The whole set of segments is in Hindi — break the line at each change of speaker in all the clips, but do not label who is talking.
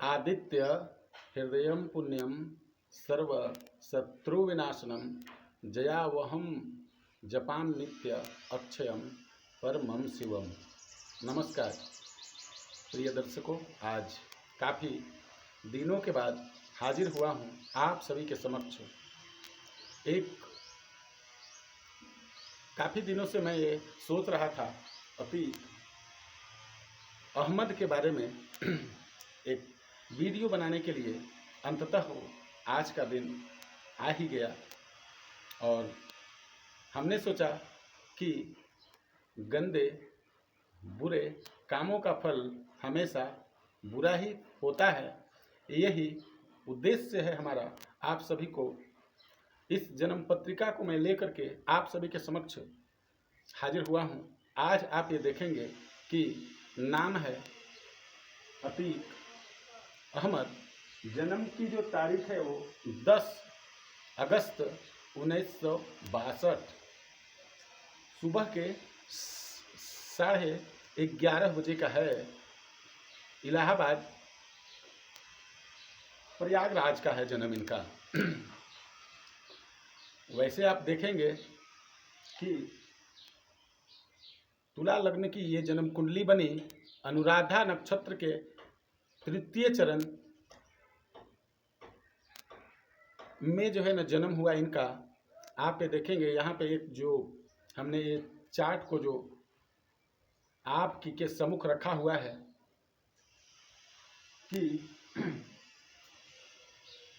आदित्य हृदय पुण्यम सर्व शत्रुविनाशनम जयावहम जपान नित्य अक्षयम परमं शिवम। नमस्कार प्रिय दर्शकों, आज काफ़ी दिनों के बाद हाजिर हुआ हूँ आप सभी के समक्ष। एक काफ़ी दिनों से मैं ये सोच रहा था अतीक अहमद के बारे में एक वीडियो बनाने के लिए। अंततः आज का दिन आ ही गया और हमने सोचा कि गंदे बुरे कामों का फल हमेशा बुरा ही होता है। यही उद्देश्य है हमारा। आप सभी को इस जन्म पत्रिका को मैं लेकर के आप सभी के समक्ष हाजिर हुआ हूँ। आज आप ये देखेंगे कि नाम है अतीक अहमद। जन्म की जो तारीख है वो 10 अगस्त 1962 सुबह के 11:30 बजे का है। इलाहाबाद प्रयागराज का है जन्म इनका। वैसे आप देखेंगे कि तुला लग्न की ये जन्म कुंडली बनी अनुराधा नक्षत्र के तृतीय चरण में जो है ना जन्म हुआ इनका। आप ये देखेंगे यहाँ पे एक जो हमने ये चार्ट को जो आपकी के सम्मुख रखा हुआ है कि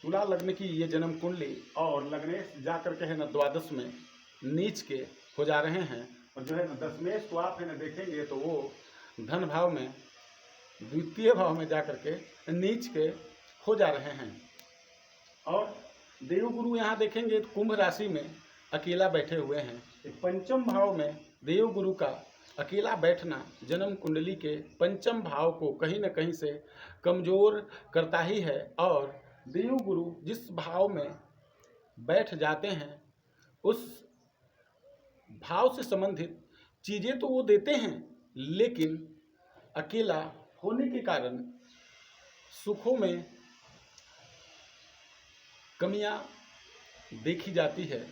तुला लग्न की ये जन्म कुंडली और लग्नेश जाकर के है ना द्वादश में नीच के हो जा रहे हैं। और जो है ना दशमेश को आप है ना देखेंगे तो वो धन भाव में द्वितीय भाव में जाकर के नीच के हो जा रहे हैं। और देवगुरु यहाँ देखेंगे तो कुंभ राशि में अकेला बैठे हुए हैं। पंचम भाव में देवगुरु का अकेला बैठना जन्म कुंडली के पंचम भाव को कहीं न कहीं से कमजोर करता ही है। और देवगुरु जिस भाव में बैठ जाते हैं उस भाव से संबंधित चीज़ें तो वो देते हैं, लेकिन अकेला होने के कारण सुखों में कमियां देखी जाती है।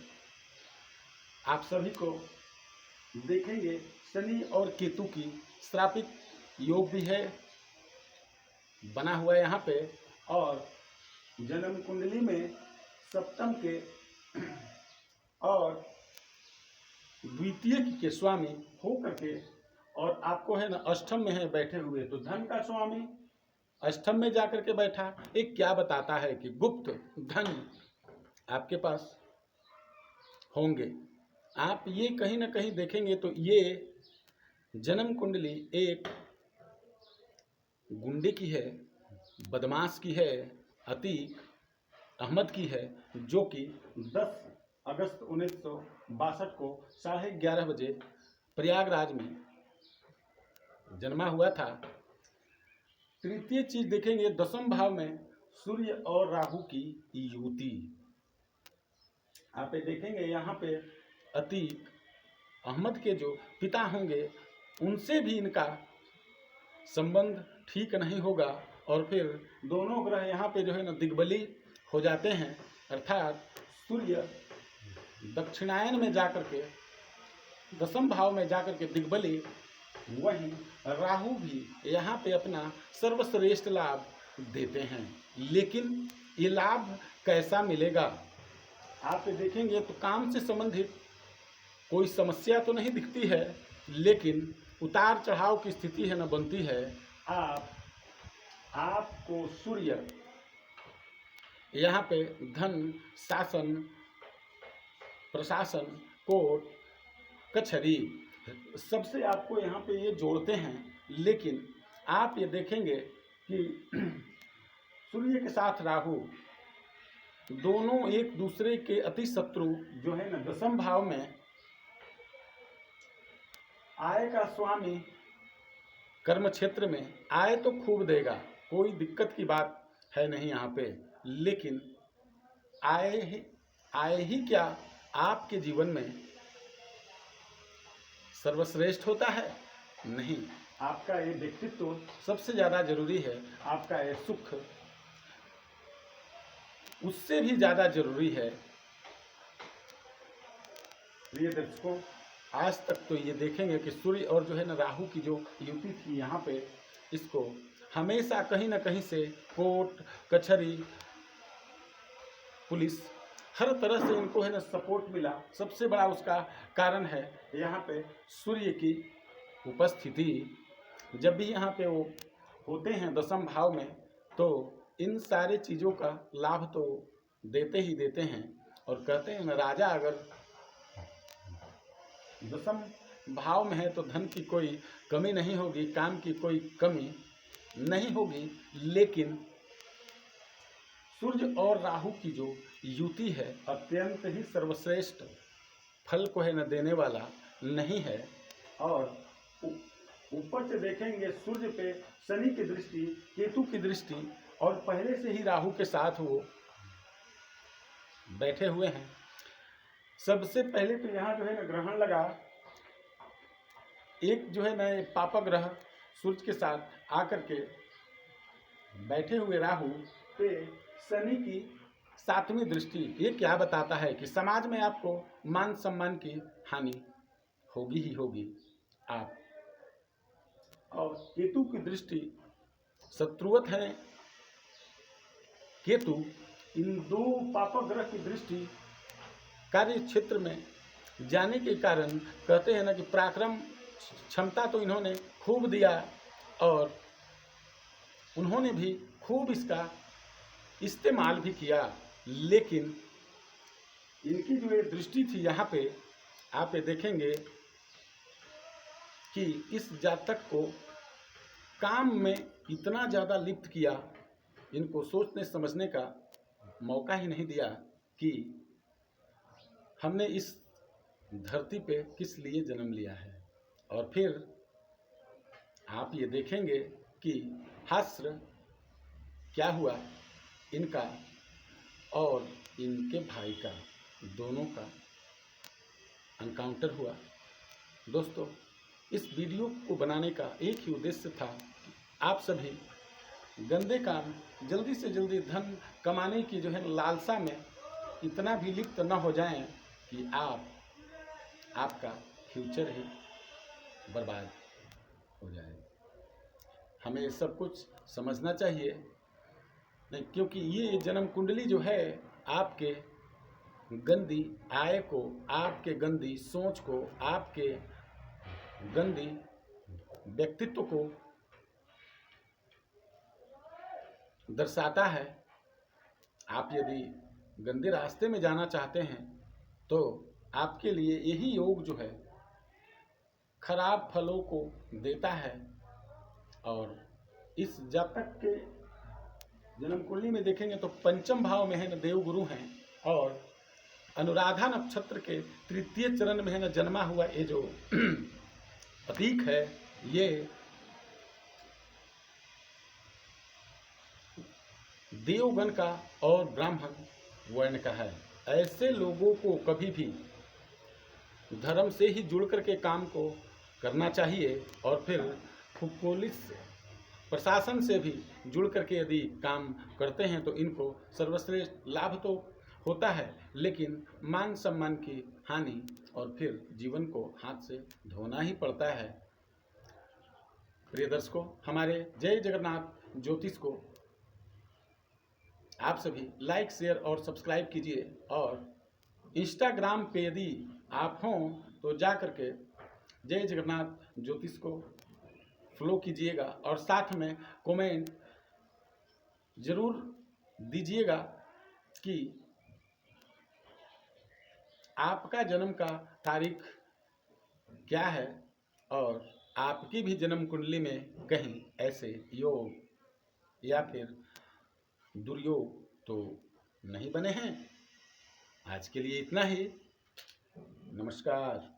आप सभी को देखेंगे शनि और केतु की श्रापित योग भी है बना हुआ है यहाँ पे। और जन्म कुंडली में सप्तम के और द्वितीय के स्वामी हो करके और आपको है ना अष्टम में है बैठे हुए, तो धन का स्वामी अष्टम में जाकर के बैठा। एक क्या बताता है कि गुप्त धन आपके पास होंगे। आप ये कहीं ना कहीं देखेंगे तो ये जन्म कुंडली एक गुंडे की है, बदमाश की है, अतीक अहमद की है, जो कि 10 अगस्त 1962 को 11:30 बजे प्रयागराज में जन्मा हुआ था। तृतीय चीज देखेंगे दसम भाव में सूर्य और राहु की युति। आप देखेंगे यहाँ पे अतीक अहमद के जो पिता होंगे उनसे भी इनका संबंध ठीक नहीं होगा। और फिर दोनों ग्रह यहाँ पे जो है ना दिग्बली हो जाते हैं, अर्थात सूर्य दक्षिणायन में जाकर के दसम भाव में जाकर के दिग्बली, वहीं राहु भी यहाँ पे अपना सर्वश्रेष्ठ लाभ देते हैं। लेकिन ये लाभ कैसा मिलेगा आप देखेंगे तो काम से संबंधित कोई समस्या तो नहीं दिखती है, लेकिन उतार चढ़ाव की स्थिति है ना बनती है। आपको सूर्य यहाँ पे धन, शासन, प्रशासन, कोर्ट कचहरी सबसे आपको यहाँ पे ये जोड़ते हैं। लेकिन आप ये देखेंगे कि सूर्य के साथ राहु दोनों एक दूसरे के अति शत्रु जो है ना दसम भाव में आय का स्वामी कर्म क्षेत्र में आय तो खूब देगा, कोई दिक्कत की बात है नहीं यहाँ पे। लेकिन आय ही क्या आपके जीवन में सर्वश्रेष्ठ होता है? नहीं। आपका ये व्यक्तित्व सबसे ज़्यादा जरूरी है, आपका ये सुख उससे भी ज़्यादा जरूरी है। प्रिय दर्शकों, आज तक तो ये देखेंगे कि सूर्य और जो है ना राहु की जो युति थी यहाँ पे, इसको हमेशा कहीं ना कहीं से कोर्ट कचहरी पुलिस हर तरह से इनको है ना सपोर्ट मिला। सबसे बड़ा उसका कारण है यहाँ पे सूर्य की उपस्थिति। जब भी यहाँ पे वो होते हैं दशम भाव में, तो इन सारे चीज़ों का लाभ तो देते ही देते हैं। और कहते हैं ना, राजा अगर दशम भाव में है तो धन की कोई कमी नहीं होगी, काम की कोई कमी नहीं होगी। लेकिन सूर्य और राहु की जो युति है अत्यंत ही सर्वश्रेष्ठ फल को है न देने वाला नहीं है। और ऊपर से देखेंगे सूर्य पे शनि की दृष्टि, केतु की दृष्टि, और पहले से ही राहु के साथ वो बैठे हुए हैं। सबसे पहले तो यहाँ जो है ना ग्रहण लगा, एक जो है ना पापा ग्रह सूर्य के साथ आकर के बैठे हुए राहु पे शनि की 7वीं दृष्टि। ये क्या बताता है कि समाज में आपको मान सम्मान की हानि होगी ही होगी आप। और केतु की दृष्टि, शत्रुवत है केतु, इन दो पापा ग्रह की दृष्टि कार्य क्षेत्र में जाने के कारण कहते हैं ना कि पराक्रम क्षमता तो इन्होंने खूब दिया और उन्होंने भी खूब इसका इस्तेमाल भी किया। लेकिन इनकी जो ये दृष्टि थी यहाँ पे आप ये देखेंगे कि इस जातक को काम में इतना ज़्यादा लिप्त किया, इनको सोचने समझने का मौका ही नहीं दिया कि हमने इस धरती पे किस लिए जन्म लिया है। और फिर आप ये देखेंगे कि हास्य क्या हुआ इनका और इनके भाई का, दोनों का एनकाउंटर हुआ। दोस्तों, इस वीडियो को बनाने का एक ही उद्देश्य था कि आप सभी गंदे काम, जल्दी से जल्दी धन कमाने की जो है लालसा में इतना भी लिप्त न हो जाएं कि आपका फ्यूचर ही बर्बाद हो जाए। हमें सब कुछ समझना चाहिए नहीं, क्योंकि ये जन्म कुंडली जो है आपके गंदी आय को, आपके गंदी सोच को, आपके गंदी व्यक्तित्व को दर्शाता है। आप यदि गंदे रास्ते में जाना चाहते हैं तो आपके लिए यही योग जो है खराब फलों को देता है। और इस जातक के जन्म कुंडली में देखेंगे तो पंचम भाव में है न देवगुरु हैं, और अनुराधा नक्षत्र के 3य चरण में है न जन्मा हुआ ये जो प्रतीक है, ये देवगण का और ब्राह्मण वर्ण का है। ऐसे लोगों को कभी भी धर्म से ही जुड़ करके काम को करना चाहिए। और फिर पुलिस प्रशासन से भी जुड़ करके यदि काम करते हैं तो इनको सर्वश्रेष्ठ लाभ तो होता है, लेकिन मान सम्मान की हानि और फिर जीवन को हाथ से धोना ही पड़ता है। प्रिय दर्शकों, हमारे जय जगन्नाथ ज्योतिष को आप सभी लाइक, शेयर और सब्सक्राइब कीजिए। और इंस्टाग्राम पे यदि आप हों तो जा करके जय जगन्नाथ ज्योतिष को फॉलो कीजिएगा और साथ में कमेंट जरूर दीजिएगा कि आपका जन्म का तारीख क्या है और आपकी भी जन्म कुंडली में कहीं ऐसे योग या फिर दुर्योग तो नहीं बने हैं। आज के लिए इतना ही। नमस्कार।